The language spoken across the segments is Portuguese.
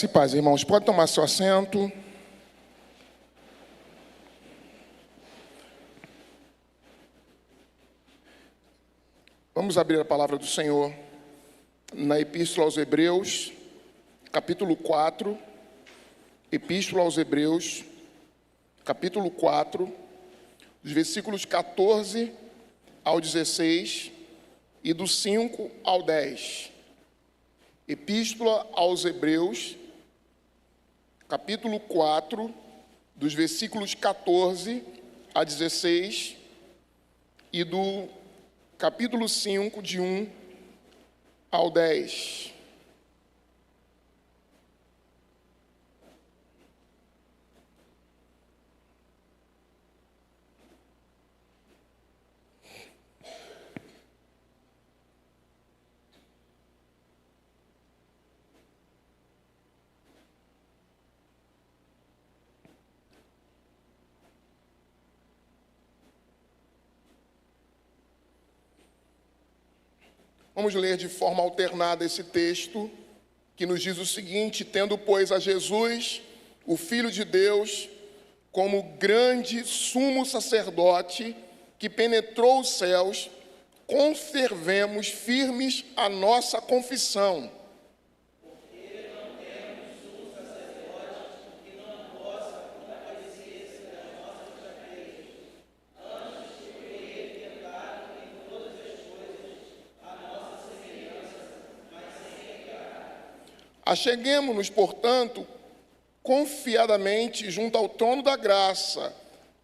Se paz, irmãos, pode tomar seu assento. Vamos abrir a palavra do Senhor na Epístola aos Hebreus, capítulo 4. Epístola aos Hebreus, capítulo 4, dos versículos 14 ao 16 e do 5 ao 10. Epístola aos Hebreus, capítulo 4, dos versículos 14 a 16 e do capítulo 5, de 1 ao 10. Vamos ler de forma alternada esse texto, que nos diz o seguinte: tendo, pois, a Jesus, o Filho de Deus, como grande sumo sacerdote, que penetrou os céus, conservemos firmes a nossa confissão. Porque não temos sumo sacerdote que não possa compadecer-se das nossas fraquezas, antes de por ele tentado em todas as coisas, a nossa semelhança, mas sem pecar. Acheguemo-nos, portanto, confiadamente junto ao trono da graça,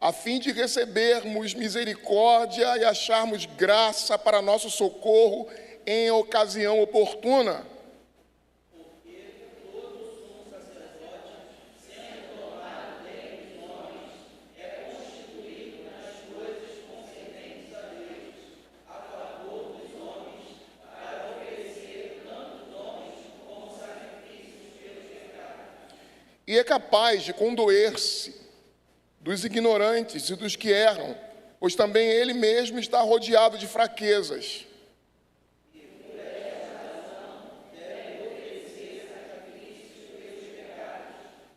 a fim de recebermos misericórdia e acharmos graça para nosso socorro em ocasião oportuna. Porque todo sumo sacerdote, sendo tomado dentre os homens, é constituído nas coisas concernentes a Deus, a favor dos homens, para oferecer tanto dons como sacrifícios pelos pecados. E é capaz de condoer-se dos ignorantes e dos que erram, pois também ele mesmo está rodeado de fraquezas. E por esta razão devem oferecer sacrifícios pelos pecados,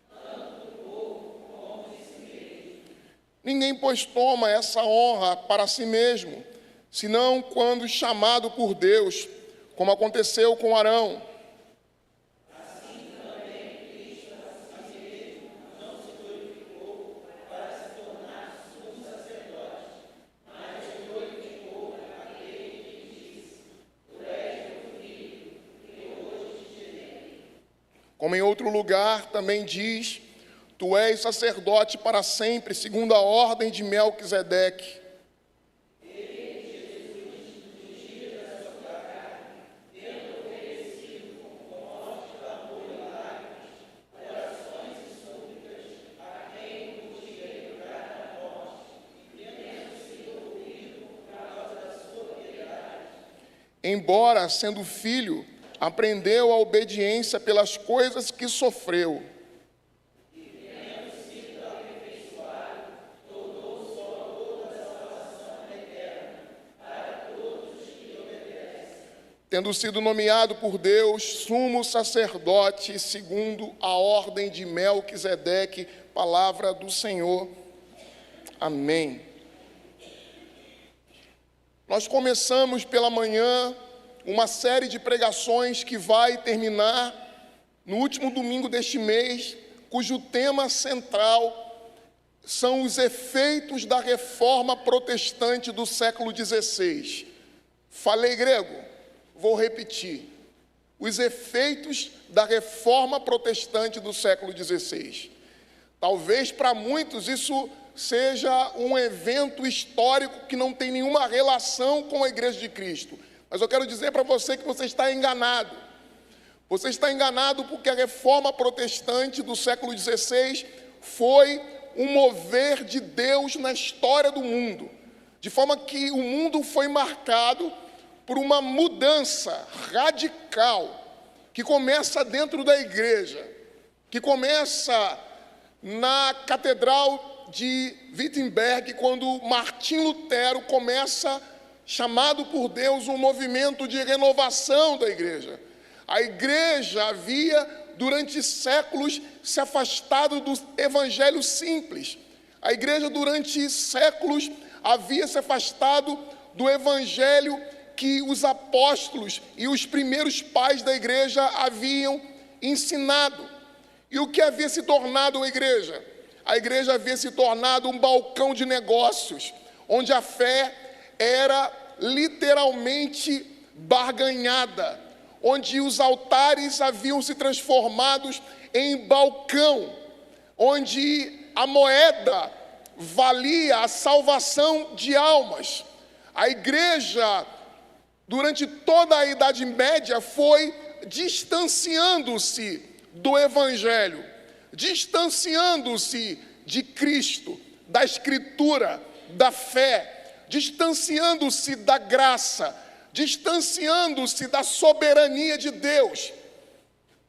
tanto do povo como de si mesmo. Ninguém, pois, toma essa honra para si mesmo, senão quando chamado por Deus, como aconteceu com Arão. Assim também Cristo a si mesmo não se glorificou para se tornar sumo sacerdote, mas se glorificou aquele que disse: Tu és meu filho, que hoje te gerei. Como em outro lugar também diz: Tu és sacerdote para sempre, segundo a ordem de Melquisedeque. Embora, sendo filho, aprendeu a obediência pelas coisas que sofreu. Tendo sido nomeado por Deus sumo sacerdote, segundo a ordem de Melquisedeque, palavra do Senhor. Amém. Nós começamos pela manhã uma série de pregações que vai terminar no último domingo deste mês, cujo tema central são os efeitos da reforma protestante do século XVI. Falei grego? Vou repetir. Os efeitos da reforma protestante do século XVI. Talvez para muitos isso seja um evento histórico que não tem nenhuma relação com a Igreja de Cristo. Mas eu quero dizer para você que você está enganado. Você está enganado porque a reforma protestante do século XVI foi um mover de Deus na história do mundo. De forma que o mundo foi marcado por uma mudança radical que começa dentro da igreja, que começa na Catedral de Wittenberg, quando Martim Lutero começa, chamado por Deus, um movimento de renovação da igreja. A igreja havia durante séculos, se afastado do evangelho simples. A igreja, durante séculos, havia se afastado do evangelho que os apóstolos e os primeiros pais da igreja haviam ensinado. E o que havia se tornado a igreja? A igreja havia se tornado um balcão de negócios, onde a fé era literalmente barganhada, onde os altares haviam se transformado em balcão, onde a moeda valia a salvação de almas. A igreja, durante toda a Idade Média, foi distanciando-se do Evangelho, distanciando-se de Cristo, da Escritura, da fé, distanciando-se da graça, distanciando-se da soberania de Deus.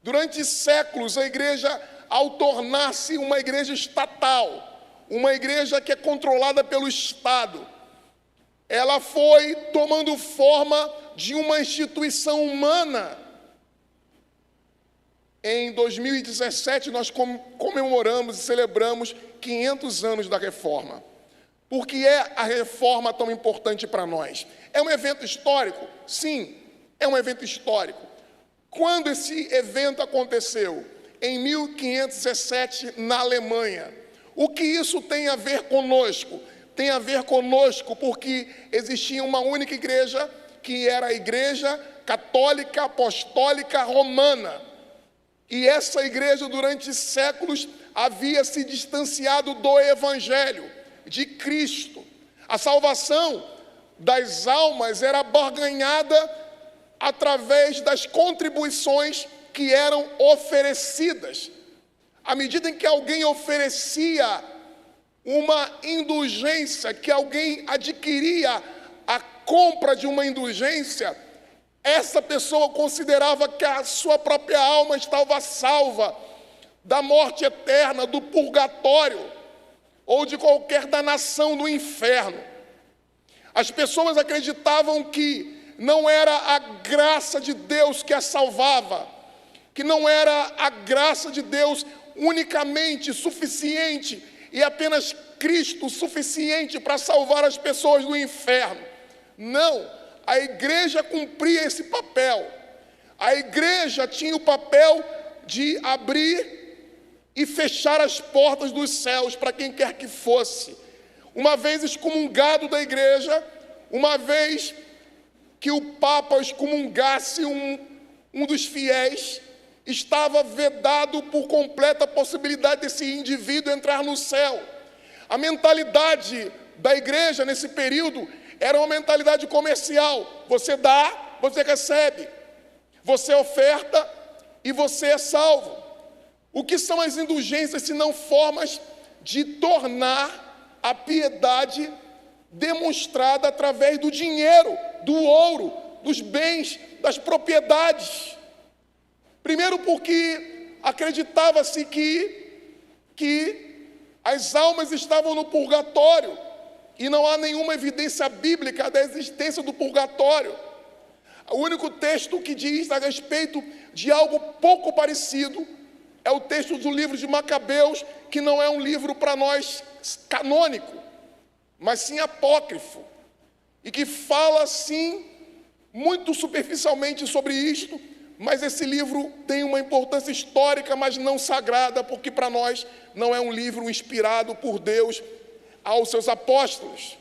Durante séculos, a igreja, ao tornar-se uma igreja estatal, uma igreja que é controlada pelo Estado, ela foi tomando forma de uma instituição humana. Em 2017, nós comemoramos e celebramos 500 anos da Reforma. Por que é a Reforma tão importante para nós? É um evento histórico? Sim, é um evento histórico. Quando esse evento aconteceu? Em 1517, na Alemanha. O que isso tem a ver conosco? Tem a ver conosco porque existia uma única igreja, que era a Igreja Católica Apostólica Romana. E essa igreja, durante séculos, havia se distanciado do Evangelho, de Cristo. A salvação das almas era barganhada através das contribuições que eram oferecidas. À medida em que alguém oferecia uma indulgência, que alguém adquiria a compra de uma indulgência, essa pessoa considerava que a sua própria alma estava salva da morte eterna, do purgatório, ou de qualquer danação do inferno. As pessoas acreditavam que não era a graça de Deus que a salvava, que não era a graça de Deus unicamente suficiente e apenas Cristo suficiente para salvar as pessoas do inferno. Não, a igreja cumpria esse papel. A igreja tinha o papel de abrir e fechar as portas dos céus para quem quer que fosse. Uma vez excomungado da igreja, uma vez que o Papa excomungasse um dos fiéis, estava vedado por completa a possibilidade desse indivíduo entrar no céu. A mentalidade da igreja nesse período era uma mentalidade comercial. Você dá, você recebe. Você oferta e você é salvo. O que são as indulgências senão formas de tornar a piedade demonstrada através do dinheiro, do ouro, dos bens, das propriedades? Primeiro porque acreditava-se que as almas estavam no purgatório e não há nenhuma evidência bíblica da existência do purgatório. O único texto que diz a respeito de algo pouco parecido é o texto do livro de Macabeus, que não é um livro para nós canônico, mas sim apócrifo, e que fala, sim, muito superficialmente sobre isto, mas esse livro tem uma importância histórica, mas não sagrada, porque para nós não é um livro inspirado por Deus aos seus apóstolos.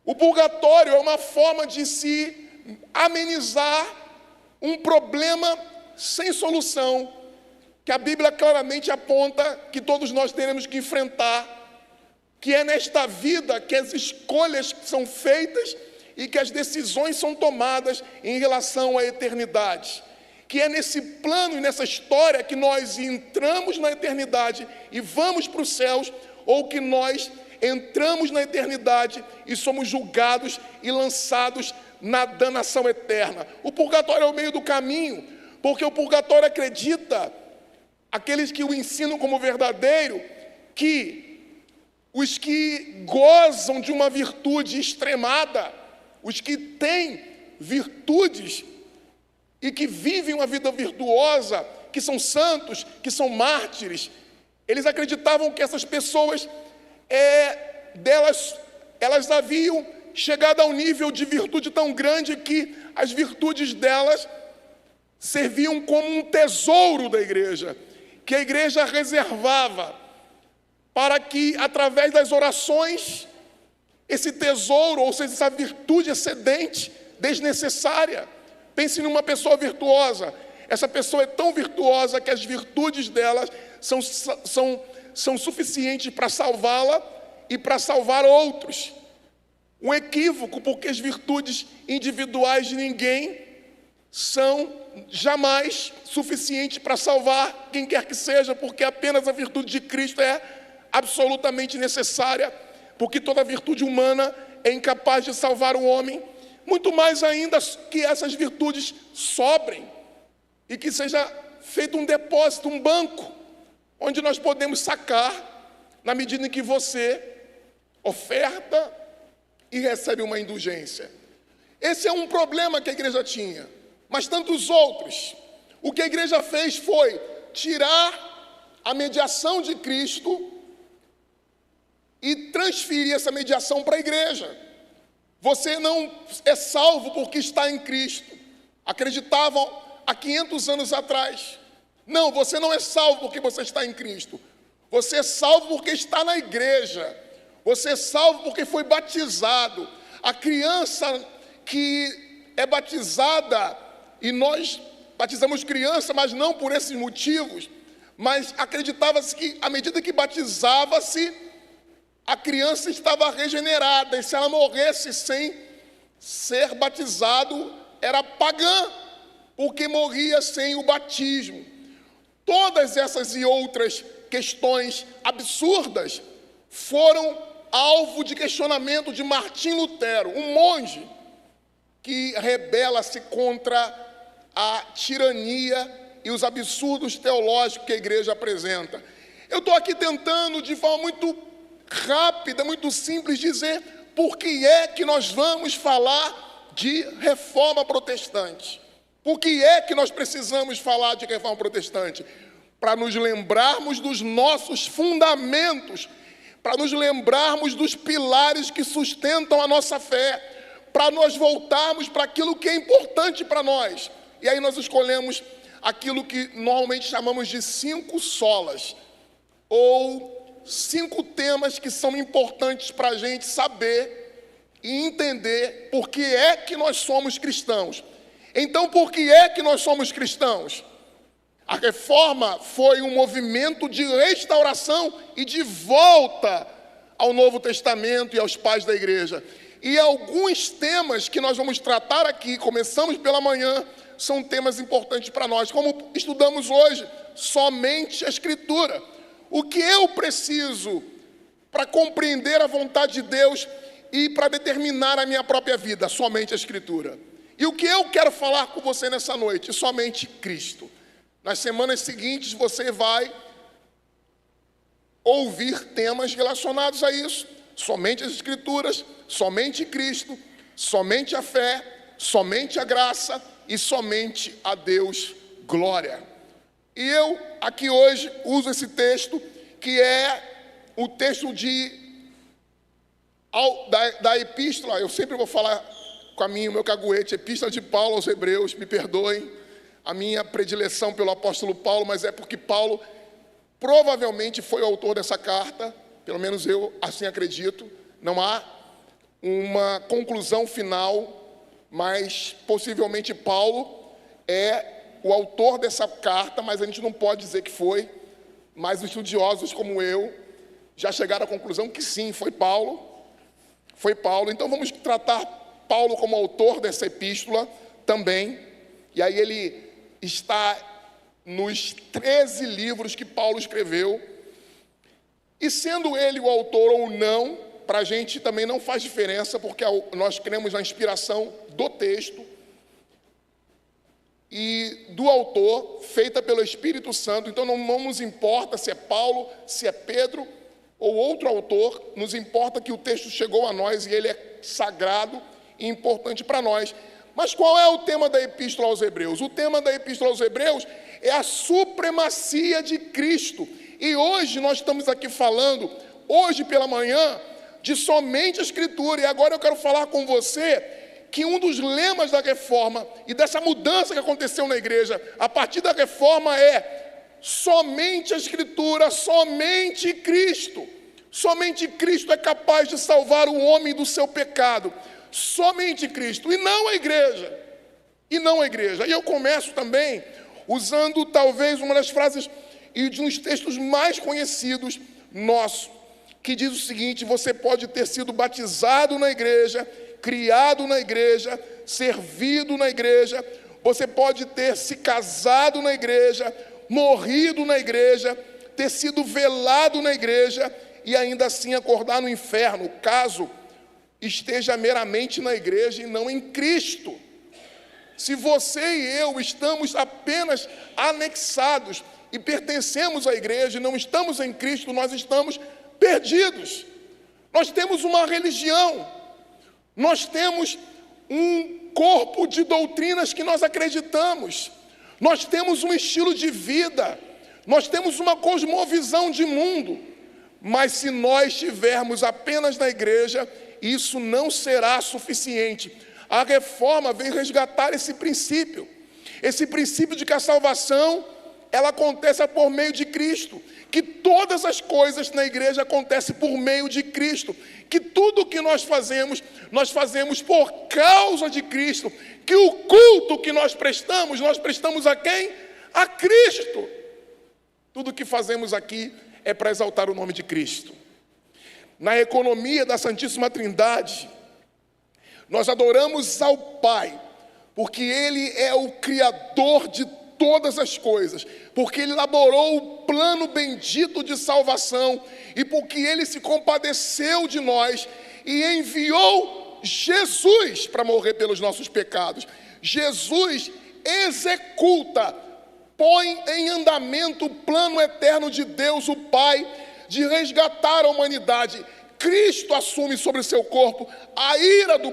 O purgatório é uma forma de se amenizar um problema sem solução, que a Bíblia claramente aponta que todos nós teremos que enfrentar, que é nesta vida que as escolhas são feitas e que as decisões são tomadas em relação à eternidade. Que é nesse plano e nessa história que nós entramos na eternidade e vamos para os céus, ou que nós entramos na eternidade e somos julgados e lançados na danação eterna. O purgatório é o meio do caminho, porque o purgatório acredita, aqueles que o ensinam como verdadeiro, que os que gozam de uma virtude extremada, os que têm virtudes e que vivem uma vida virtuosa, que são santos, que são mártires. Eles acreditavam que essas pessoas, elas haviam chegado a um nível de virtude tão grande que as virtudes delas serviam como um tesouro da igreja, que a igreja reservava para que, através das orações, esse tesouro, ou seja, essa virtude excedente, desnecessária. Pense numa pessoa virtuosa. Essa pessoa é tão virtuosa que as virtudes dela são suficientes para salvá-la e para salvar outros. Um equívoco, porque as virtudes individuais de ninguém são jamais suficientes para salvar quem quer que seja, porque apenas a virtude de Cristo é absolutamente necessária, porque toda virtude humana é incapaz de salvar o homem, muito mais ainda que essas virtudes sobrem e que seja feito um depósito, um banco, onde nós podemos sacar na medida em que você oferta e recebe uma indulgência. Esse é um problema que a igreja tinha, mas tantos outros. O que a igreja fez foi tirar a mediação de Cristo e transferir essa mediação para a igreja. Você não é salvo porque está em Cristo. Acreditavam há 500 anos atrás. Não, você não é salvo porque você está em Cristo. Você é salvo porque está na igreja. Você é salvo porque foi batizado. A criança que é batizada, e nós batizamos criança, mas não por esses motivos, mas acreditava-se que, à medida que batizava-se, a criança estava regenerada, e se ela morresse sem ser batizado, era pagã, porque morria sem o batismo. Todas essas e outras questões absurdas foram alvo de questionamento de Martim Lutero, um monge que rebela-se contra a tirania e os absurdos teológicos que a igreja apresenta. Eu estou aqui tentando, de forma muito rápida, muito simples, dizer por que é que nós vamos falar de reforma protestante. Por que é que nós precisamos falar de reforma protestante? Para nos lembrarmos dos nossos fundamentos, para nos lembrarmos dos pilares que sustentam a nossa fé, para nós voltarmos para aquilo que é importante para nós. E aí nós escolhemos aquilo que normalmente chamamos de 5 solas, ou 5 temas que são importantes para a gente saber e entender por que é que nós somos cristãos. Então, por que é que nós somos cristãos? A reforma foi um movimento de restauração e de volta ao Novo Testamento e aos pais da igreja. E alguns temas que nós vamos tratar aqui, começamos pela manhã, são temas importantes para nós. Como estudamos hoje, somente a Escritura. O que eu preciso para compreender a vontade de Deus e para determinar a minha própria vida? Somente a Escritura. E o que eu quero falar com você nessa noite? Somente Cristo. Nas semanas seguintes você vai ouvir temas relacionados a isso. Somente as Escrituras, somente Cristo, somente a fé, somente a graça e somente a Deus glória. E eu aqui hoje uso esse texto, que é o texto da epístola. Eu sempre vou falar com o meu caguete, epístola de Paulo aos Hebreus, me perdoem a minha predileção pelo apóstolo Paulo, mas é porque Paulo provavelmente foi o autor dessa carta, pelo menos eu assim acredito. Não há uma conclusão final, mas possivelmente Paulo é o autor dessa carta, mas a gente não pode dizer que foi. Mas estudiosos como eu já chegaram à conclusão que sim, foi Paulo. Foi Paulo. Então vamos tratar Paulo como autor dessa epístola também. E aí ele está nos 13 livros que Paulo escreveu. E sendo ele o autor ou não, para a gente também não faz diferença, porque nós cremos na inspiração do texto e do autor, feita pelo Espírito Santo. Então não nos importa se é Paulo, se é Pedro ou outro autor, nos importa que o texto chegou a nós e ele é sagrado e importante para nós. Mas qual é o tema da Epístola aos Hebreus? O tema da Epístola aos Hebreus é a supremacia de Cristo. E hoje nós estamos aqui falando, hoje pela manhã, de somente a Escritura. E agora eu quero falar com você que um dos lemas da reforma e dessa mudança que aconteceu na igreja, a partir da reforma, é somente a Escritura, somente Cristo. Somente Cristo é capaz de salvar o homem do seu pecado. Somente Cristo, e não a igreja. E não a igreja. E eu começo também usando talvez uma das frases e de uns textos mais conhecidos nossos, que diz o seguinte: você pode ter sido batizado na igreja, criado na igreja, servido na igreja, você pode ter se casado na igreja, morrido na igreja, ter sido velado na igreja e ainda assim acordar no inferno, caso esteja meramente na igreja e não em Cristo. Se você e eu estamos apenas anexados e pertencemos à igreja e não estamos em Cristo, nós estamos perdidos. Nós temos uma religião, nós temos um corpo de doutrinas que nós acreditamos, nós temos um estilo de vida, nós temos uma cosmovisão de mundo, mas se nós estivermos apenas na igreja, isso não será suficiente. A reforma vem resgatar esse princípio de que a salvação, ela acontece por meio de Cristo, que todas as coisas na igreja acontecem por meio de Cristo, que tudo o que nós fazemos por causa de Cristo, que o culto que nós prestamos a quem? A Cristo. Tudo o que fazemos aqui é para exaltar o nome de Cristo. Na economia da Santíssima Trindade, nós adoramos ao Pai, porque Ele é o Criador de todas as coisas, porque Ele elaborou o plano bendito de salvação, e porque Ele se compadeceu de nós e enviou Jesus para morrer pelos nossos pecados. Jesus executa, põe em andamento o plano eterno de Deus, o Pai, de resgatar a humanidade. Cristo assume sobre seu corpo a ira do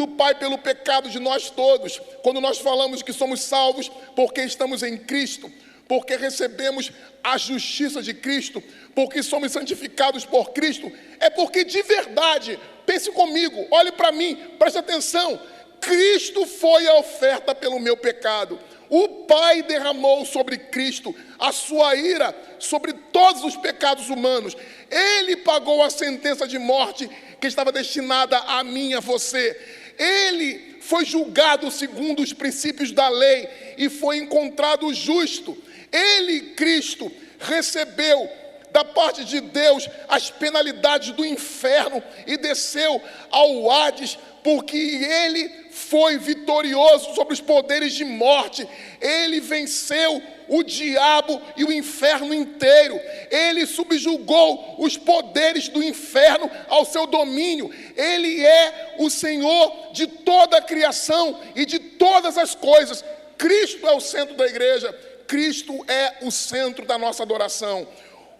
Pai pelo pecado de nós todos. Quando nós falamos que somos salvos porque estamos em Cristo, porque recebemos a justiça de Cristo, porque somos santificados por Cristo, é porque de verdade, pense comigo, olhe para mim, preste atenção, Cristo foi a oferta pelo meu pecado. O Pai derramou sobre Cristo a sua ira sobre todos os pecados humanos. Ele pagou a sentença de morte que estava destinada a mim e a você. Ele foi julgado segundo os princípios da lei e foi encontrado justo. Ele, Cristo, recebeu da parte de Deus as penalidades do inferno e desceu ao Hades, porque Ele foi vitorioso sobre os poderes de morte. Ele venceu o diabo e o inferno inteiro. Ele subjugou os poderes do inferno ao seu domínio. Ele é o Senhor de toda a criação e de todas as coisas. Cristo é o centro da igreja. Cristo é o centro da nossa adoração.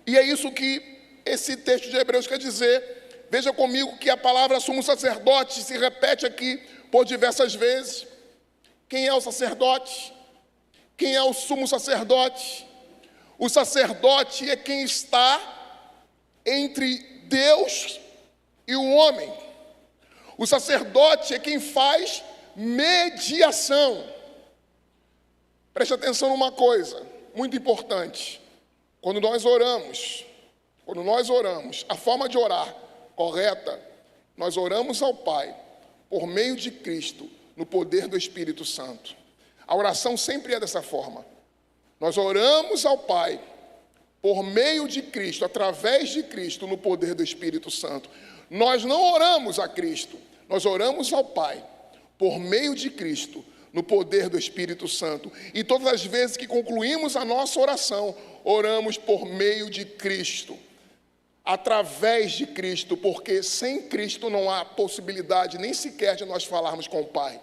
E é isso que esse texto de Hebreus quer dizer. Veja comigo que a palavra sumo sacerdote se repete aqui por diversas vezes. Quem é o sacerdote? Quem é o sumo sacerdote? O sacerdote é quem está entre Deus e o homem. O sacerdote é quem faz mediação. Preste atenção numa coisa muito importante. Quando nós oramos, a forma de orar correta, nós oramos ao Pai por meio de Cristo, no poder do Espírito Santo. A oração sempre é dessa forma. Nós oramos ao Pai por meio de Cristo, através de Cristo, no poder do Espírito Santo. Nós não oramos a Cristo, nós oramos ao Pai por meio de Cristo, no poder do Espírito Santo. E todas as vezes que concluímos a nossa oração, oramos por meio de Cristo, através de Cristo, porque sem Cristo não há possibilidade nem sequer de nós falarmos com o Pai.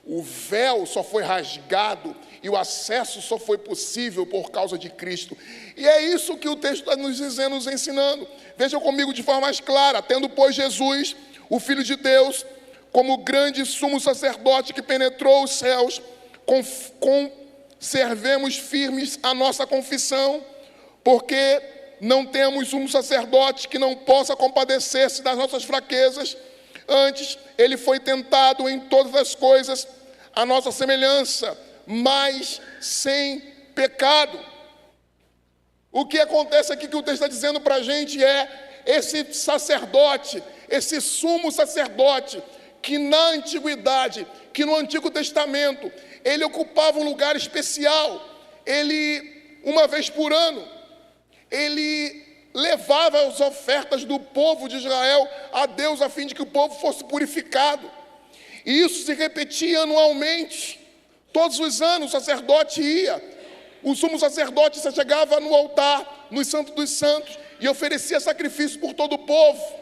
O véu só foi rasgado e o acesso só foi possível por causa de Cristo. E é isso que o texto está nos dizendo, nos ensinando. Vejam comigo de forma mais clara. Tendo, pois, Jesus, o Filho de Deus, como grande sumo sacerdote que penetrou os céus, conservemos firmes a nossa confissão, porque não temos um sacerdote que não possa compadecer-se das nossas fraquezas. Antes, ele foi tentado em todas as coisas, a nossa semelhança, mas sem pecado. O que acontece aqui que o texto está dizendo para a gente é esse sacerdote, esse sumo sacerdote, que na antiguidade, que no Antigo Testamento, ele ocupava um lugar especial. Ele, uma vez por ano, ele levava as ofertas do povo de Israel a Deus, a fim de que o povo fosse purificado. E isso se repetia anualmente. Todos os anos o sacerdote ia. O sumo sacerdote chegava no altar, no Santo dos Santos, e oferecia sacrifício por todo o povo.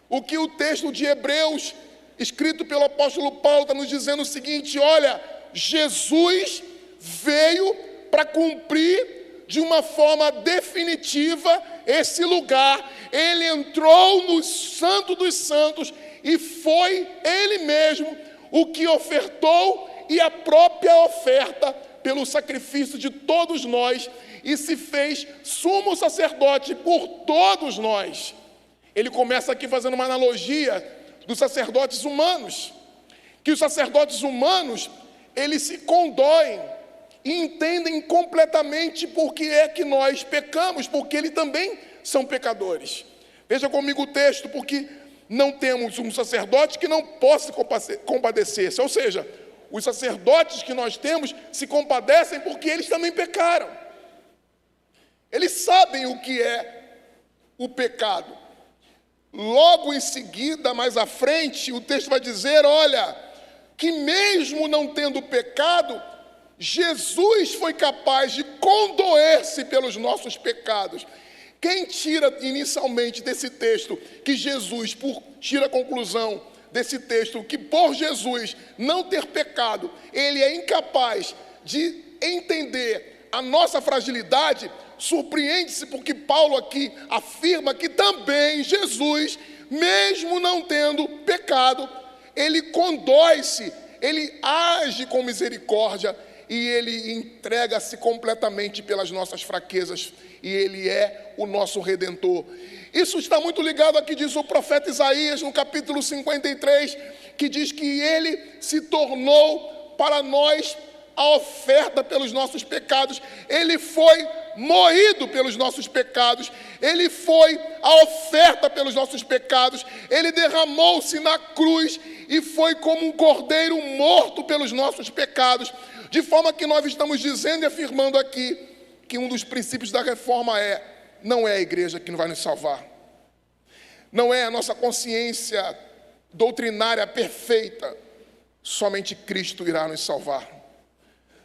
O que o texto de Hebreus, escrito pelo apóstolo Paulo, está nos dizendo o seguinte: olha, Jesus veio para cumprir de uma forma definitiva esse lugar. Ele entrou no Santo dos Santos e foi Ele mesmo o que ofertou, e a própria oferta pelo sacrifício de todos nós, e se fez sumo sacerdote por todos nós. Ele começa aqui fazendo uma analogia dos sacerdotes humanos, que os sacerdotes humanos, eles se condoem e entendem completamente por que é que nós pecamos, porque eles também são pecadores. Veja comigo o texto: porque não temos um sacerdote que não possa compadecer-se. Ou seja, os sacerdotes que nós temos se compadecem porque eles também pecaram. Eles sabem o que é o pecado. Logo em seguida, mais à frente, o texto vai dizer, olha, que mesmo não tendo pecado, Jesus foi capaz de condoer-se pelos nossos pecados. Quem tira inicialmente desse texto que Jesus, tira a conclusão desse texto, que por Jesus não ter pecado, ele é incapaz de entender a nossa fragilidade, surpreende-se porque Paulo aqui afirma que também Jesus, mesmo não tendo pecado, ele condói-se, ele age com misericórdia e ele entrega-se completamente pelas nossas fraquezas, e ele é o nosso Redentor. Isso está muito ligado ao que diz o profeta Isaías no capítulo 53, que diz que ele se tornou para nós a oferta pelos nossos pecados. Ele foi moído pelos nossos pecados, ele foi a oferta pelos nossos pecados, ele derramou-se na cruz e foi como um cordeiro morto pelos nossos pecados. De forma que nós estamos dizendo e afirmando aqui que um dos princípios da reforma não é a igreja que vai nos salvar, não é a nossa consciência doutrinária perfeita, somente Cristo irá nos salvar.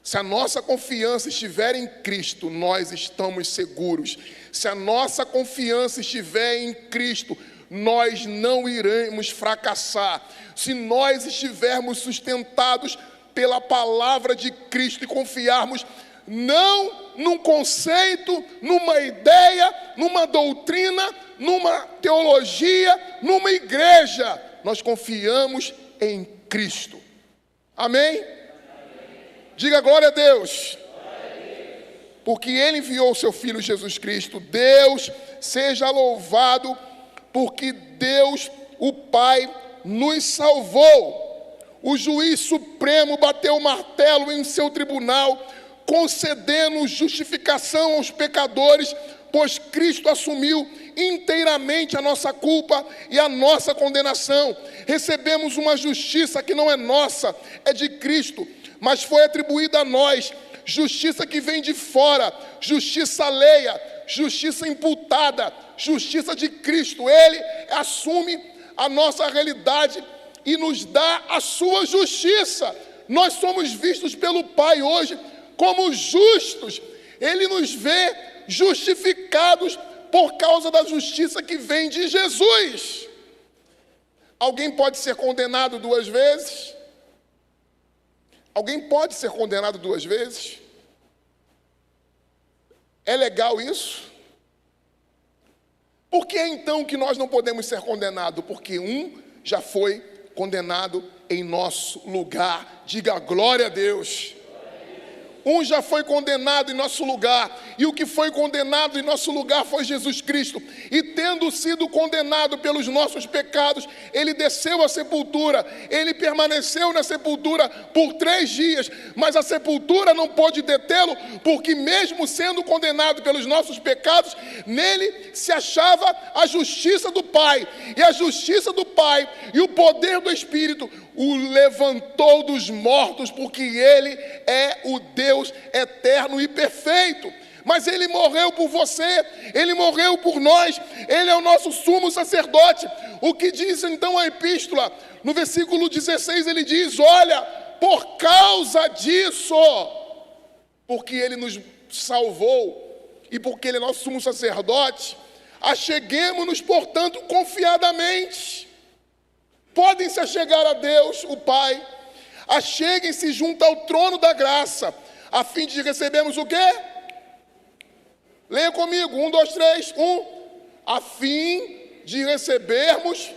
Se a nossa confiança estiver em Cristo, nós estamos seguros. Se a nossa confiança estiver em Cristo, nós não iremos fracassar. Se nós estivermos sustentados pela palavra de Cristo e confiarmos não num conceito, numa ideia, numa doutrina, numa teologia, numa igreja, nós confiamos em Cristo. Amém? Diga glória a Deus. Porque Ele enviou o seu Filho Jesus Cristo. Deus seja louvado, porque Deus, o Pai, nos salvou. O juiz supremo bateu o martelo em seu tribunal, concedendo justificação aos pecadores, pois Cristo assumiu inteiramente a nossa culpa e a nossa condenação. Recebemos uma justiça que não é nossa, é de Cristo, mas foi atribuída a nós, justiça que vem de fora, justiça alheia, justiça imputada, justiça de Cristo. Ele assume a nossa realidade e nos dá a sua justiça. Nós somos vistos pelo Pai hoje como justos. Ele nos vê justificados por causa da justiça que vem de Jesus. Alguém pode ser condenado 2 vezes? Alguém pode ser condenado 2 vezes? É legal isso? Por que então que nós não podemos ser condenados? Porque um já foi condenado em nosso lugar. Diga glória a Deus. Um já foi condenado em nosso lugar, e o que foi condenado em nosso lugar foi Jesus Cristo. E tendo sido condenado pelos nossos pecados, ele desceu à sepultura, ele permaneceu na sepultura por 3 dias, mas a sepultura não pôde detê-lo, porque mesmo sendo condenado pelos nossos pecados, nele se achava a justiça do Pai, e a justiça do Pai e o poder do Espírito o levantou dos mortos, porque ele é o Deus eterno e perfeito. Mas ele morreu por você, ele morreu por nós, ele é o nosso sumo sacerdote. O que diz então a epístola? No versículo 16 ele diz: olha, por causa disso, porque ele nos salvou e porque ele é nosso sumo sacerdote, acheguemo-nos, portanto, confiadamente. Podem se achegar a Deus, o Pai. Acheguem-se junto ao trono da graça, a fim de recebermos o quê? Leia comigo, 1, 2, 3, 1. A fim de recebermos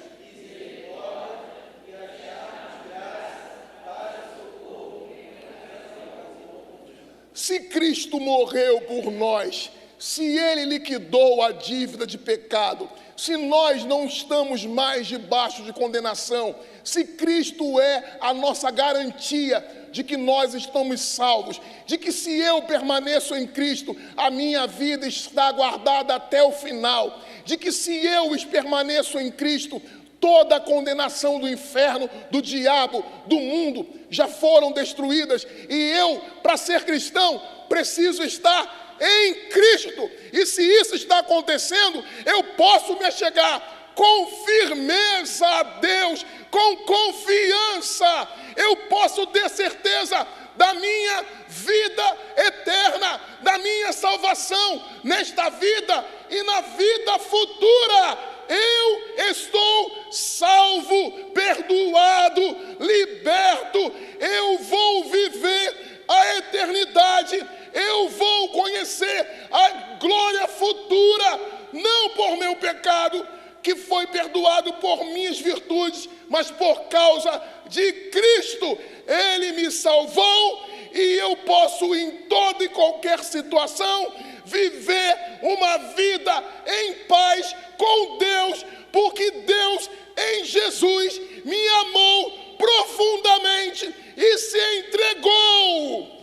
Se Cristo morreu por nós, se Ele liquidou a dívida de pecado, se nós não estamos mais debaixo de condenação, se Cristo é a nossa garantia de que nós estamos salvos, de que se eu permaneço em Cristo, a minha vida está guardada até o final, de que se eu permaneço em Cristo, toda a condenação do inferno, do diabo, do mundo, já foram destruídas, e eu, para ser cristão, preciso estar em Cristo. E se isso está acontecendo, eu posso me achegar com firmeza a Deus, com confiança. Eu posso ter certeza da minha vida eterna, da minha salvação nesta vida e na vida futura. Eu estou salvo, perdoado, liberto. Eu vou viver a eternidade. Eu vou conhecer a glória futura, não por meu pecado, que foi perdoado por minhas virtudes, mas por causa de Cristo. Ele me salvou e eu posso, em toda e qualquer situação, viver uma vida em paz com Deus, porque Deus, em Jesus, me amou profundamente e se entregou.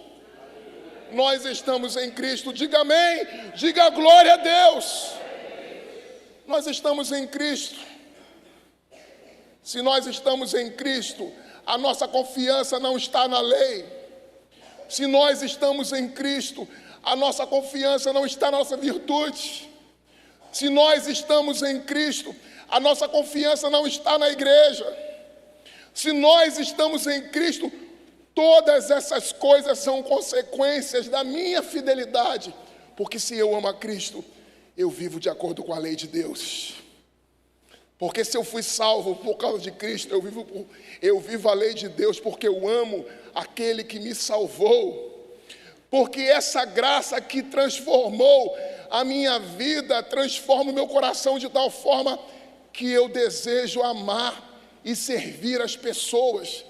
Nós estamos em Cristo, diga amém, diga glória a Deus. Nós estamos em Cristo. Se nós estamos em Cristo, a nossa confiança não está na lei. Se nós estamos em Cristo, a nossa confiança não está na nossa virtude. Se nós estamos em Cristo, a nossa confiança não está na igreja. Se nós estamos em Cristo, todas essas coisas são consequências da minha fidelidade, porque se eu amo a Cristo, eu vivo de acordo com a lei de Deus. Porque se eu fui salvo por causa de Cristo, eu vivo a lei de Deus, porque eu amo aquele que me salvou. Porque essa graça que transformou a minha vida, transforma o meu coração de tal forma que eu desejo amar e servir as pessoas.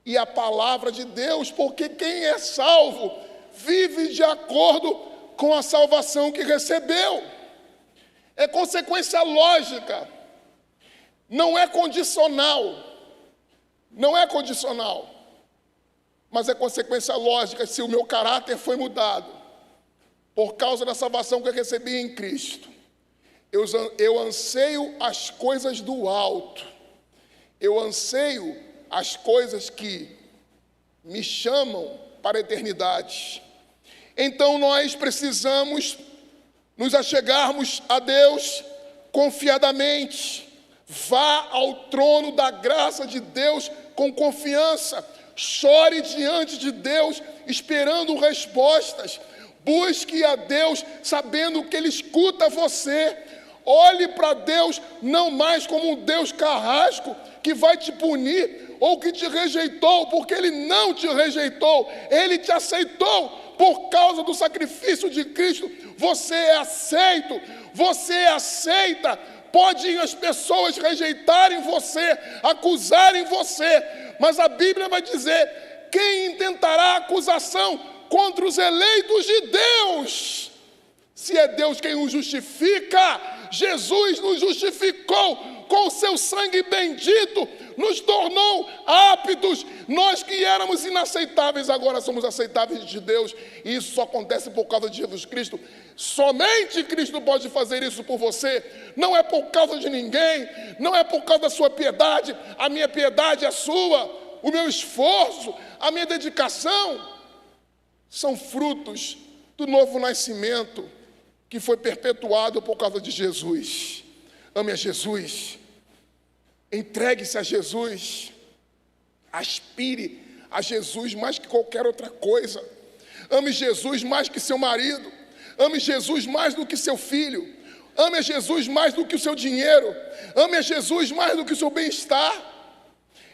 E a palavra de Deus, porque quem é salvo vive de acordo com a salvação que recebeu. É consequência lógica, não é condicional, mas é consequência lógica. Se o meu caráter foi mudado por causa da salvação que eu recebi em Cristo, eu anseio as coisas do alto, eu anseio as coisas que me chamam para a eternidade. Então nós precisamos nos achegarmos a Deus confiadamente. Vá ao trono da graça de Deus com confiança. Chore diante de Deus esperando respostas. Busque a Deus sabendo que Ele escuta você. Olhe para Deus não mais como um Deus carrasco que vai te punir ou que te rejeitou, porque Ele não te rejeitou, Ele te aceitou por causa do sacrifício de Cristo. Você é aceito, você é aceita Podem as pessoas rejeitarem você, acusarem você, mas a Bíblia vai dizer: quem intentará acusação contra os eleitos de Deus? Se é Deus quem os justifica, Jesus nos justificou com o seu sangue bendito, nos tornou aptos. Nós que éramos inaceitáveis, agora somos aceitáveis de Deus. E isso só acontece por causa de Jesus Cristo. Somente Cristo pode fazer isso por você. Não é por causa de ninguém, não é por causa da sua piedade. A minha piedade é sua, o meu esforço, a minha dedicação são frutos do novo nascimento que foi perpetuado por causa de Jesus. Ame a Jesus, entregue-se a Jesus, aspire a Jesus mais que qualquer outra coisa. Ame Jesus mais que seu marido, ame Jesus mais do que seu filho, ame a Jesus mais do que o seu dinheiro, ame a Jesus mais do que o seu bem-estar.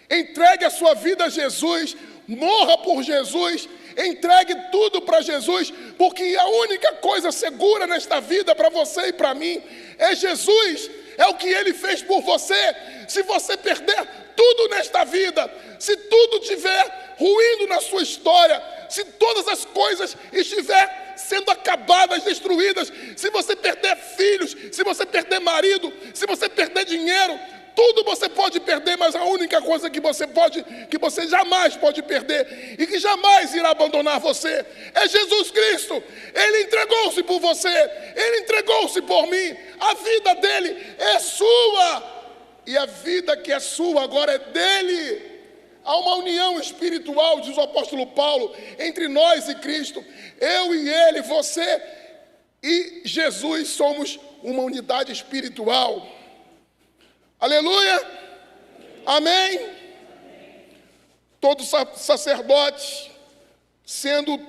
Entregue a sua vida a Jesus, morra por Jesus, entregue tudo para Jesus, porque a única coisa segura nesta vida para você e para mim é Jesus, é o que Ele fez por você. Se você perder tudo nesta vida, se tudo estiver ruindo na sua história, se todas as coisas estiver sendo acabadas, destruídas, se você perder filhos, se você perder marido, se você perder dinheiro, tudo você pode perder, mas a única coisa que você jamais pode perder e que jamais irá abandonar você é Jesus Cristo. Ele entregou-se por você, Ele entregou-se por mim. A vida dele é sua e a vida que é sua agora é dele. Há uma união espiritual, diz o apóstolo Paulo, entre nós e Cristo. Eu e ele, você e Jesus somos uma unidade espiritual. Aleluia, amém. Todos sacerdotes, sendo,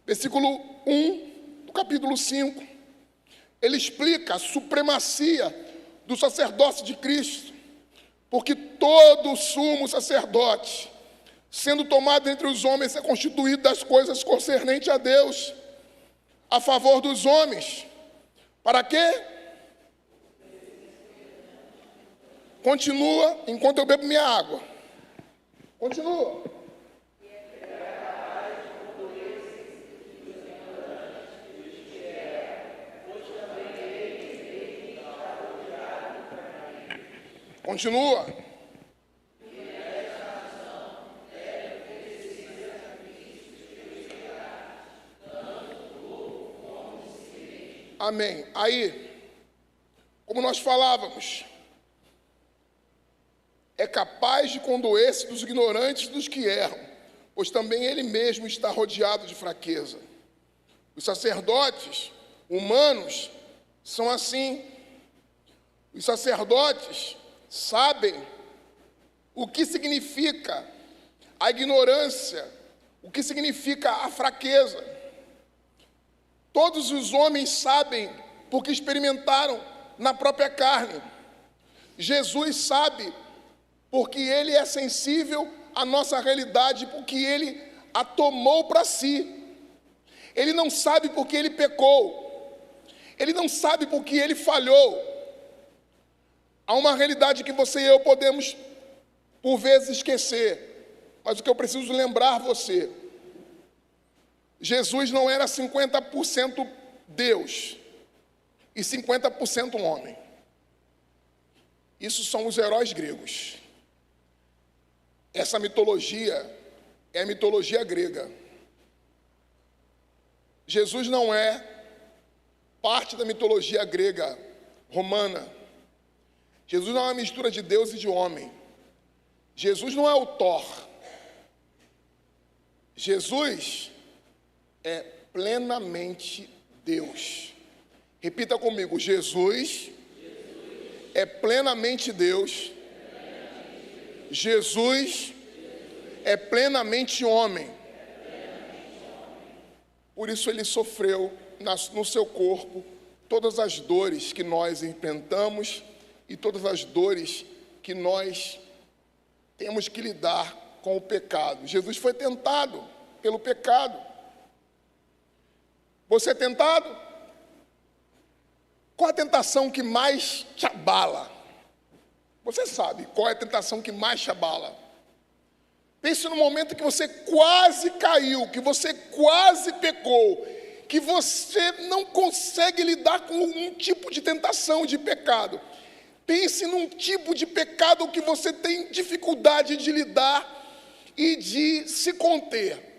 versículo 1 do capítulo 5, ele explica a supremacia do sacerdócio de Cristo, porque todo sumo sacerdote, sendo tomado entre os homens, é constituído das coisas concernentes a Deus, a favor dos homens. Para quê? Continua, enquanto eu bebo minha água. Continua. Continua. Amém. Aí, como nós falávamos, é capaz de condoer-se dos ignorantes dos que erram, pois também ele mesmo está rodeado de fraqueza. Os sacerdotes humanos são assim. Os sacerdotes sabem o que significa a ignorância, o que significa a fraqueza. Todos os homens sabem porque experimentaram na própria carne. Jesus sabe porque ele é sensível à nossa realidade, porque ele a tomou para si. Ele não sabe porque ele pecou. Ele não sabe porque ele falhou. Há uma realidade que você e eu podemos, por vezes, esquecer. Mas o que eu preciso lembrar você, Jesus não era 50% Deus e 50% homem. Isso são os heróis gregos. Essa mitologia é a mitologia grega. Jesus não é parte da mitologia grega, romana. Jesus não é uma mistura de Deus e de homem. Jesus não é o Thor. Jesus é plenamente Deus. Repita comigo: Jesus é plenamente Deus. Jesus é plenamente homem. Por isso ele sofreu no seu corpo todas as dores que nós enfrentamos e todas as dores que nós temos que lidar com o pecado. Jesus foi tentado pelo pecado. Você é tentado? Qual a tentação que mais te abala? Você sabe qual é a tentação que mais te abala. Pense no momento que você quase caiu, que você quase pecou, que você não consegue lidar com um tipo de tentação, de pecado. Pense num tipo de pecado que você tem dificuldade de lidar e de se conter.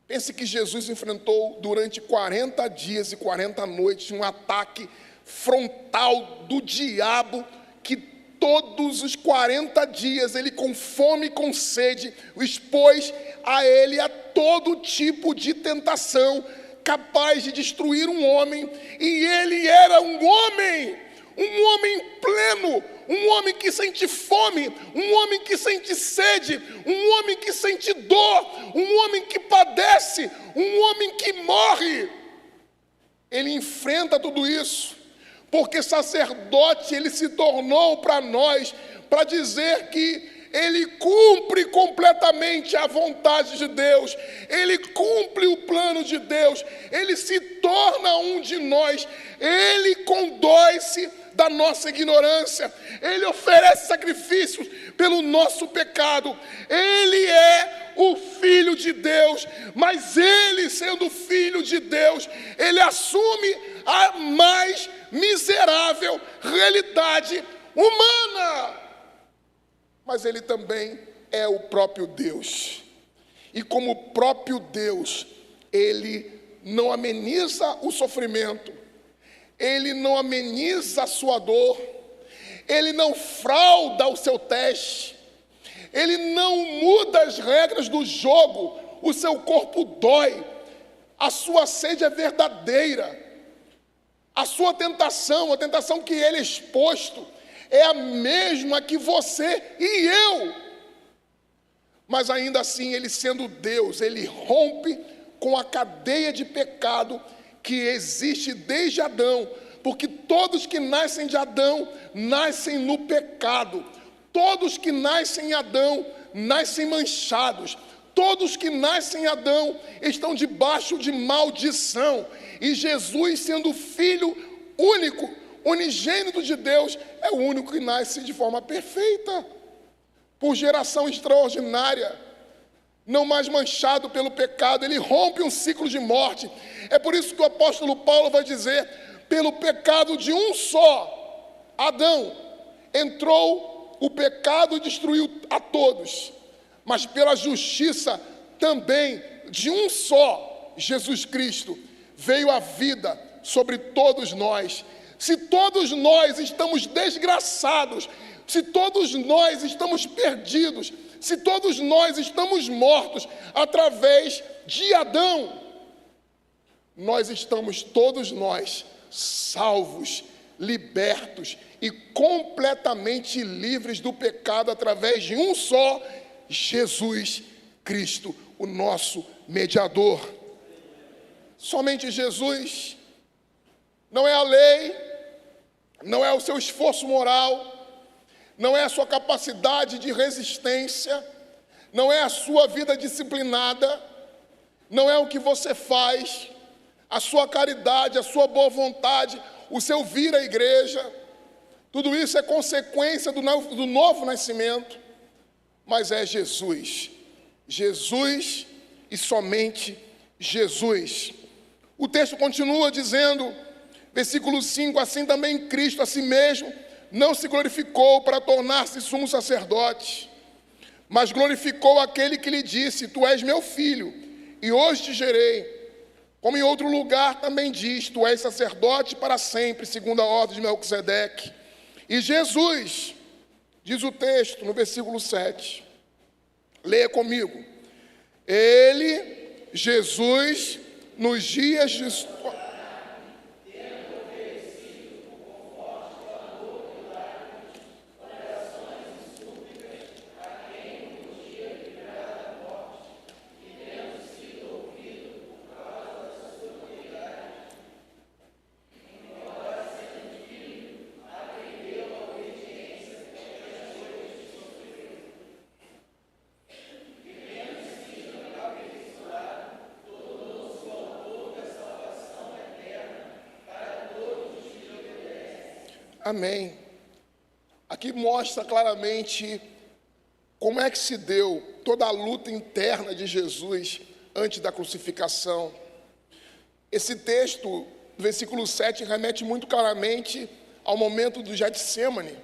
Pense que Jesus enfrentou durante 40 dias e 40 noites um ataque frontal do diabo, que todos os 40 dias ele, com fome e com sede, expôs a ele a todo tipo de tentação capaz de destruir um homem. E ele era um homem pleno, um homem que sente fome, um homem que sente sede, um homem que sente dor, um homem que padece, um homem que morre. Ele enfrenta tudo isso, porque sacerdote ele se tornou para nós, para dizer que ele cumpre completamente a vontade de Deus, ele cumpre o plano de Deus, ele se torna um de nós, ele condói-se da nossa ignorância, ele oferece sacrifícios pelo nosso pecado, ele é o Filho de Deus, mas ele, sendo Filho de Deus, ele assume a mais miserável realidade humana, mas ele também é o próprio Deus, e como o próprio Deus, ele não ameniza o sofrimento, ele não ameniza a sua dor, ele não frauda o seu teste, ele não muda as regras do jogo, o seu corpo dói, a sua sede é verdadeira, a sua tentação, a tentação que ele é exposto, é a mesma que você e eu, mas ainda assim, ele sendo Deus, ele rompe com a cadeia de pecado que existe desde Adão, porque todos que nascem de Adão, nascem no pecado, todos que nascem em Adão, nascem manchados, todos que nascem em Adão, estão debaixo de maldição, e Jesus sendo Filho único, unigênito de Deus, é o único que nasce de forma perfeita, por geração extraordinária, não mais manchado pelo pecado, ele rompe um ciclo de morte. É por isso que o apóstolo Paulo vai dizer, pelo pecado de um só, Adão, entrou o pecado e destruiu a todos, mas pela justiça também de um só, Jesus Cristo, veio a vida sobre todos nós. Se todos nós estamos desgraçados, se todos nós estamos perdidos, se todos nós estamos mortos através de Adão, nós estamos todos nós salvos, libertos e completamente livres do pecado através de um só, Jesus Cristo, o nosso mediador. Somente Jesus, não é a lei, não é o seu esforço moral, não é a sua capacidade de resistência, não é a sua vida disciplinada, não é o que você faz, a sua caridade, a sua boa vontade, o seu vir à igreja, tudo isso é consequência do novo nascimento, mas é Jesus, Jesus e somente Jesus. O texto continua dizendo, versículo 5, assim também Cristo a si mesmo não se glorificou para tornar-se sumo sacerdote, mas glorificou aquele que lhe disse, tu és meu filho, e hoje te gerei. Como em outro lugar também diz, tu és sacerdote para sempre, segundo a ordem de Melquisedeque. E Jesus, diz o texto no versículo 7, leia comigo, ele, Jesus, nos dias de... Amém. Aqui mostra claramente como é que se deu toda a luta interna de Jesus antes da crucificação. Esse texto, versículo 7, remete muito claramente ao momento do Getsêmani,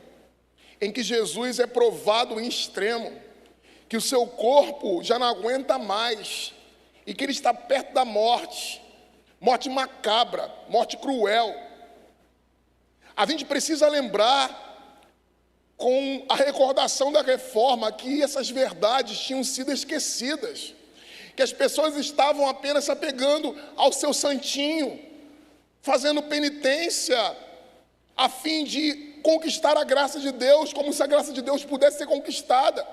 em que Jesus é provado em extremo, que o seu corpo já não aguenta mais, e que ele está perto da morte, morte macabra, morte cruel. A gente precisa lembrar, com a recordação da reforma, que essas verdades tinham sido esquecidas, que as pessoas estavam apenas se apegando ao seu santinho, fazendo penitência, a fim de conquistar a graça de Deus, como se a graça de Deus pudesse ser conquistada.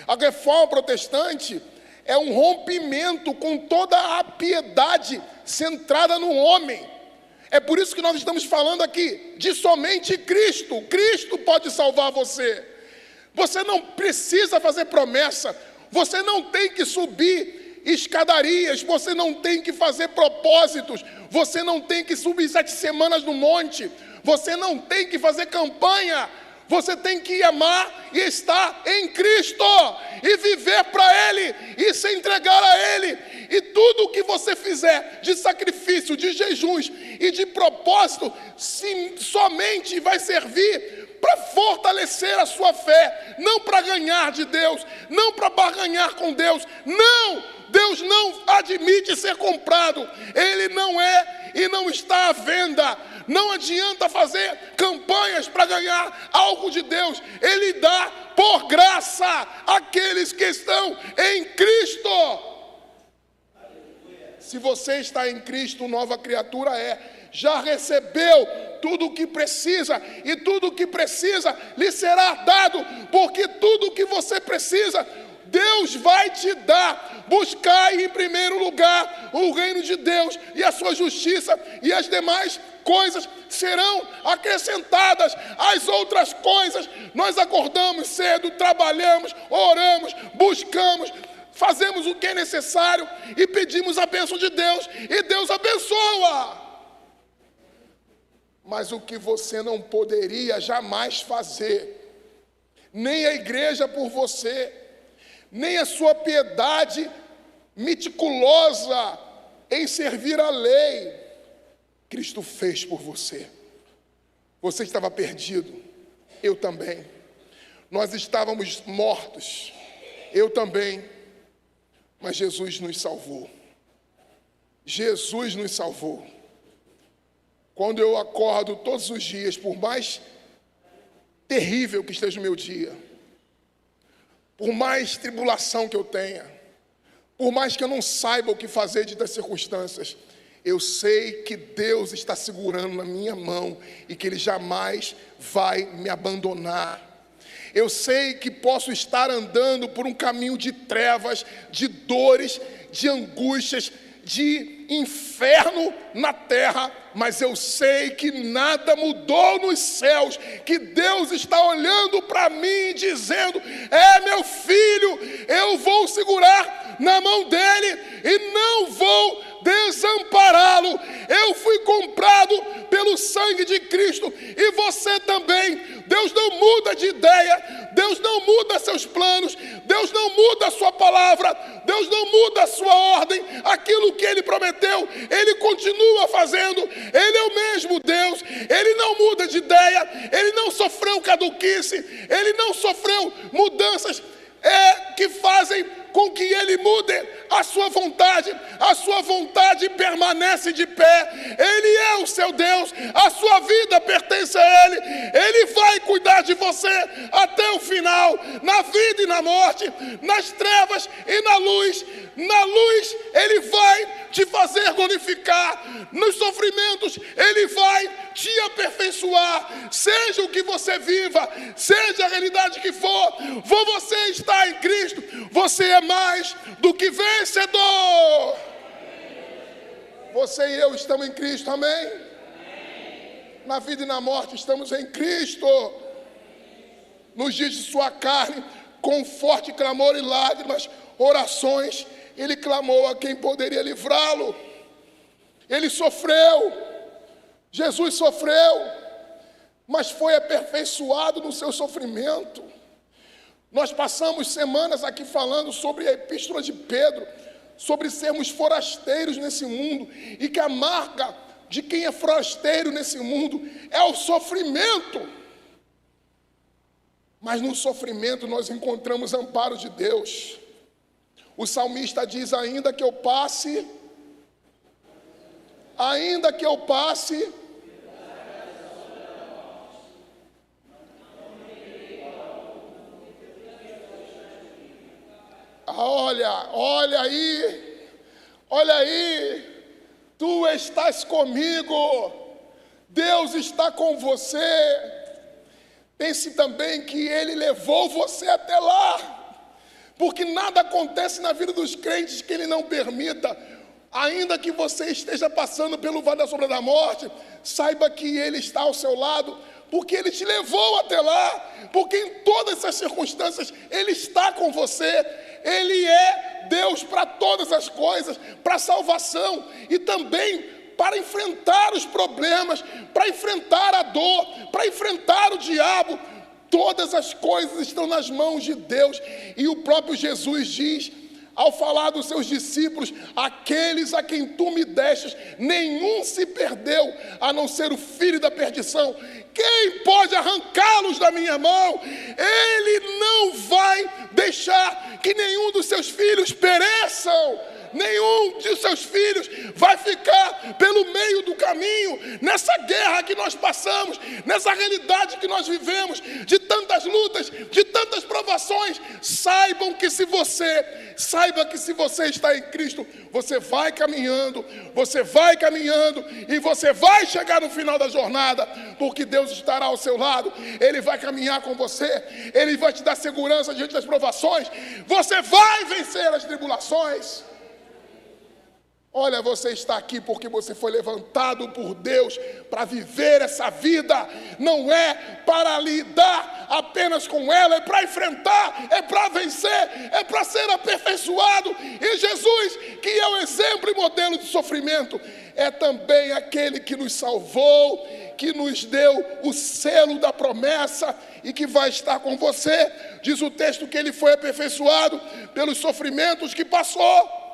A reforma protestante é um rompimento com toda a piedade centrada no homem. É por isso que nós estamos falando aqui de somente Cristo. Cristo pode salvar você. Você não precisa fazer promessa, você não tem que subir escadarias, você não tem que fazer propósitos, você não tem que subir 7 semanas no monte, você não tem que fazer campanha. Você tem que amar e estar em Cristo, e viver para Ele, e se entregar a Ele. E tudo o que você fizer de sacrifício, de jejuns e de propósito, somente vai servir para fortalecer a sua fé, não para ganhar de Deus, não para barganhar com Deus. Não! Deus não admite ser comprado, Ele não é e não está à venda. Não adianta fazer campanhas para ganhar algo de Deus. Ele dá por graça àqueles que estão em Cristo. Se você está em Cristo, nova criatura é. Já recebeu tudo o que precisa, e tudo o que precisa lhe será dado, porque tudo o que você precisa, Deus vai te dar. Buscai em primeiro lugar o reino de Deus e a sua justiça, e as demais coisas serão acrescentadas. As outras coisas, nós acordamos cedo, trabalhamos, oramos, buscamos, fazemos o que é necessário e pedimos a bênção de Deus, e Deus abençoa. Mas o que você não poderia jamais fazer, nem a igreja por você, nem a sua piedade meticulosa em servir a lei, Cristo fez por você. Você estava perdido, eu também. Nós estávamos mortos, eu também. Mas Jesus nos salvou. Jesus nos salvou. Quando eu acordo todos os dias, por mais terrível que esteja o meu dia, por mais tribulação que eu tenha, por mais que eu não saiba o que fazer diante das circunstâncias, eu sei que Deus está segurando na minha mão e que Ele jamais vai me abandonar. Eu sei que posso estar andando por um caminho de trevas, de dores, de angústias, de inferno na terra, mas eu sei que nada mudou nos céus, que Deus está olhando para mim dizendo: é meu filho, eu vou segurar na mão dele e não vou desampará-lo. Eu fui comprado pelo sangue de Cristo, e você também. Deus não muda de ideia, Deus não muda seus planos, Deus não muda a sua palavra, Deus não muda a sua ordem. Aquilo que Ele prometeu, Ele continua fazendo. Ele é o mesmo Deus, Ele não muda de ideia, Ele não sofreu caduquice, Ele não sofreu mudanças que fazem com que Ele mude a sua vontade permanece de pé. Ele é o seu Deus, a sua vida pertence a Ele. Ele vai cuidar de você até o final, na vida e na morte, nas trevas e na luz. Na luz Ele vai te fazer glorificar, nos sofrimentos Ele vai te aperfeiçoar. Seja o que você viva, seja a realidade que for, você está em Cristo, você é mais do que vencedor. Você e eu estamos em Cristo, amém? Na vida e na morte estamos em Cristo. Nos dias de sua carne, com forte clamor e lágrimas, orações, Ele clamou a quem poderia livrá-lo. Ele sofreu, Jesus sofreu, mas foi aperfeiçoado no seu sofrimento. Nós passamos semanas aqui falando sobre a epístola de Pedro, sobre sermos forasteiros nesse mundo, e que a marca de quem é forasteiro nesse mundo é o sofrimento. Mas no sofrimento nós encontramos amparo de Deus. O salmista diz: ainda que eu passe, olha aí, tu estás comigo, Deus está com você. Pense também que Ele levou você até lá, porque nada acontece na vida dos crentes que Ele não permita. Ainda que você esteja passando pelo vale da sombra da morte, saiba que Ele está ao seu lado, porque Ele te levou até lá, porque em todas essas circunstâncias Ele está com você. Ele é Deus para todas as coisas, para a salvação e também para enfrentar os problemas, para enfrentar a dor, para enfrentar o diabo. Todas as coisas estão nas mãos de Deus. E o próprio Jesus diz, ao falar dos seus discípulos: aqueles a quem tu me destes, nenhum se perdeu, a não ser o filho da perdição. Quem pode arrancá-los da minha mão? Ele não vai deixar que nenhum dos seus filhos pereçam. Nenhum de seus filhos vai ficar pelo meio do caminho, nessa guerra que nós passamos, nessa realidade que nós vivemos, de tantas lutas, de tantas provações. Saiba que se você está em Cristo, você vai caminhando e você vai chegar no final da jornada, porque Deus estará ao seu lado. Ele vai caminhar com você, Ele vai te dar segurança diante das provações. Você vai vencer as tribulações. Olha, você está aqui porque você foi levantado por Deus para viver essa vida. Não é para lidar apenas com ela, é para enfrentar, é para vencer, é para ser aperfeiçoado. E Jesus, que é o exemplo e modelo de sofrimento, é também aquele que nos salvou, que nos deu o selo da promessa e que vai estar com você. Diz o texto que ele foi aperfeiçoado pelos sofrimentos que passou.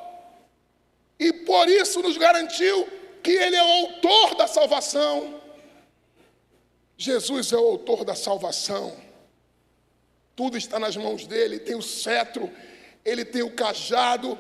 E por isso nos garantiu que Ele é o autor da salvação. Jesus é o autor da salvação. Tudo está nas mãos dEle. Ele tem o cetro, Ele tem o cajado,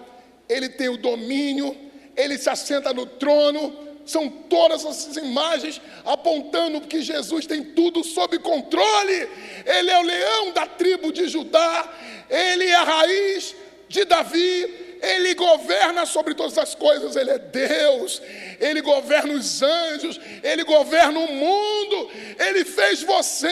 Ele tem o domínio, Ele se assenta no trono. São todas essas imagens apontando que Jesus tem tudo sob controle. Ele é o leão da tribo de Judá, Ele é a raiz de Davi. Ele governa sobre todas as coisas, Ele é Deus, Ele governa os anjos, Ele governa o mundo, Ele fez você,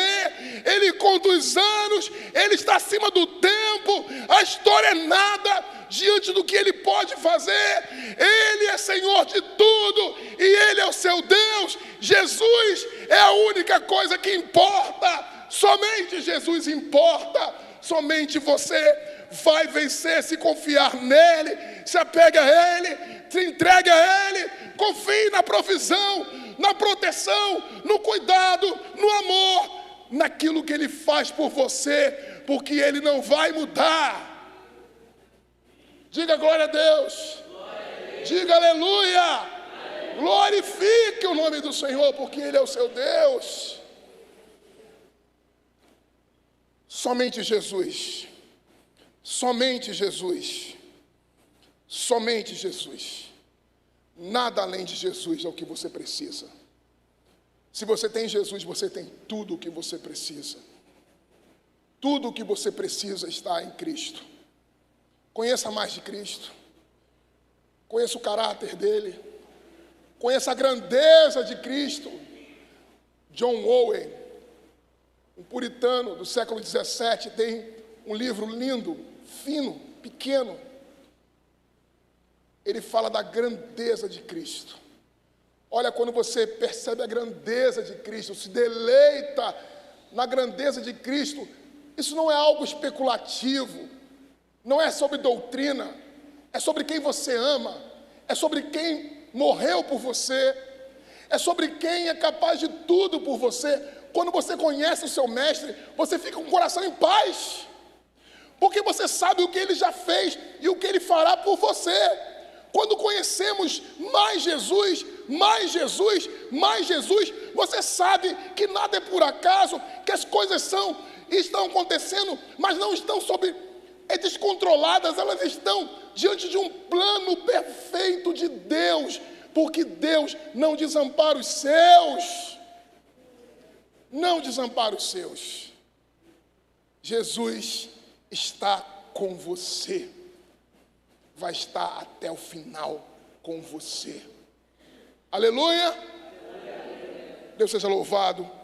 Ele conta os anos, Ele está acima do tempo, a história é nada diante do que Ele pode fazer. Ele é Senhor de tudo e Ele é o seu Deus. Jesus é a única coisa que importa, somente Jesus importa, somente você vai vencer se confiar nele, se apega a ele, se entrega a ele, confie na provisão, na proteção, no cuidado, no amor, naquilo que ele faz por você, porque ele não vai mudar. Diga glória a Deus, diga aleluia, glorifique o nome do Senhor, porque ele é o seu Deus. Somente Jesus. Somente Jesus, somente Jesus, nada além de Jesus é o que você precisa. Se você tem Jesus, você tem tudo o que você precisa. Tudo o que você precisa está em Cristo. Conheça mais de Cristo, conheça o caráter dele, conheça a grandeza de Cristo. John Owen, um puritano do século 17, tem um livro lindo, fino, pequeno. Ele fala da grandeza de Cristo. Olha, quando você percebe a grandeza de Cristo, se deleita na grandeza de Cristo, isso não é algo especulativo, não é sobre doutrina, é sobre quem você ama, é sobre quem morreu por você, é sobre quem é capaz de tudo por você. quando você conhece o seu mestre, você fica com o coração em paz. Porque você sabe o que ele já fez e o que ele fará por você. Quando conhecemos mais Jesus, mais Jesus, mais Jesus, você sabe que nada é por acaso, que as coisas estão acontecendo, mas não estão descontroladas, elas estão diante de um plano perfeito de Deus, porque Deus não desampara os seus. Não desampara os seus. Jesus está com você, vai estar até o final com você. Aleluia! Deus seja louvado.